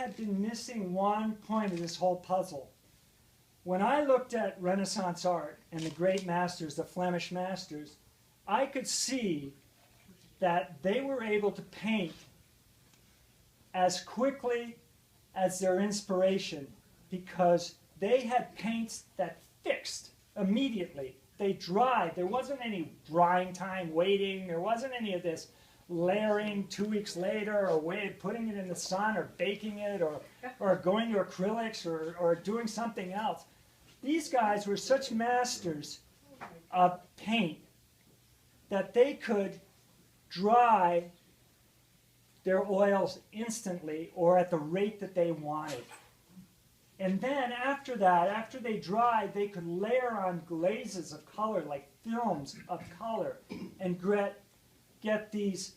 had been missing one point of this whole puzzle. When I looked at Renaissance art and the great masters, the Flemish masters, I could see that they were able to paint as quickly as their inspiration because they had paints that fixed immediately. They dried. There wasn't any drying time, waiting. There wasn't any of this layering 2 weeks later or putting it in the sun or baking it or going to acrylics or doing something else. These guys were such masters of paint that they could dry their oils instantly or at the rate that they wanted. And then after that, after they dried, they could layer on glazes of color, like films of color, and get these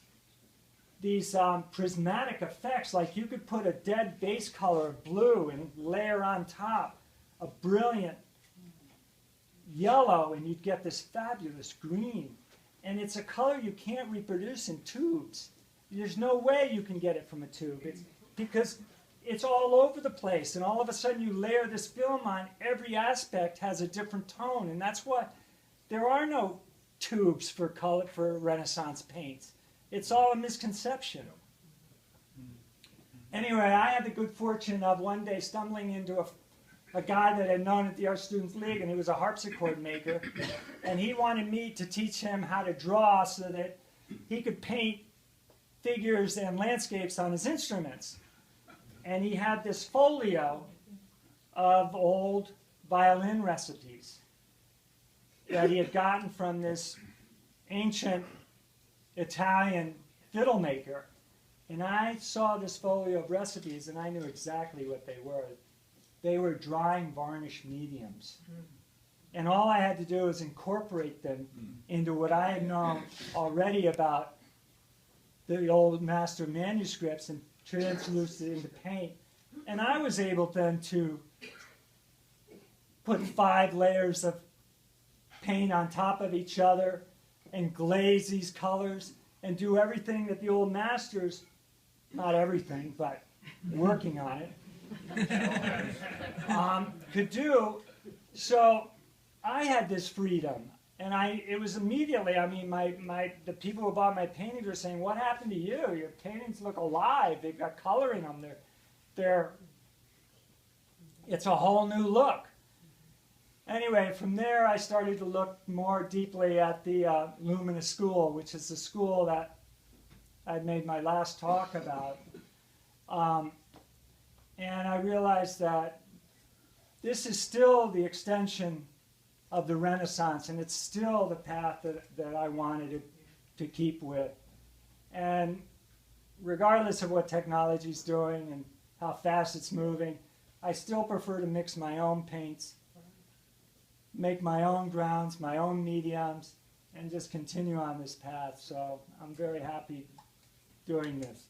prismatic effects. Like you could put a dead base color of blue and layer on top a brilliant yellow, and you'd get this fabulous green. And it's a color you can't reproduce in tubes. There's no way you can get it from a tube. Because it's all over the place, and all of a sudden you layer this film on, every aspect has a different tone, and that's what, there are no tubes for color for Renaissance paints. It's all a misconception. Anyway, I had the good fortune of one day stumbling into a guy that I'd known at the Art Students League, and he was a harpsichord maker, and he wanted me to teach him how to draw so that he could paint figures and landscapes on his instruments. And he had this folio of old violin recipes that he had gotten from this ancient Italian fiddle maker. And I saw this folio of recipes, and I knew exactly what they were. They were drying varnish mediums. And all I had to do was incorporate them into what I had known already about the old master manuscripts and translucent into paint. And I was able then to put 5 layers of paint on top of each other and glaze these colors and do everything that the old masters, not everything, but working on it, could do. So I had this freedom. And it was immediately, I mean, the people who bought my paintings were saying, "What happened to you? Your paintings look alive. They've got color in them. It's a whole new look." Anyway, from there I started to look more deeply at the Luminous School, which is the school that I'd made my last talk about. And I realized that this is still the extension of the Renaissance, and it's still the path that I wanted to keep with. And regardless of what technology is doing and how fast it's moving, I still prefer to mix my own paints, make my own grounds, my own mediums, and just continue on this path. So I'm very happy doing this.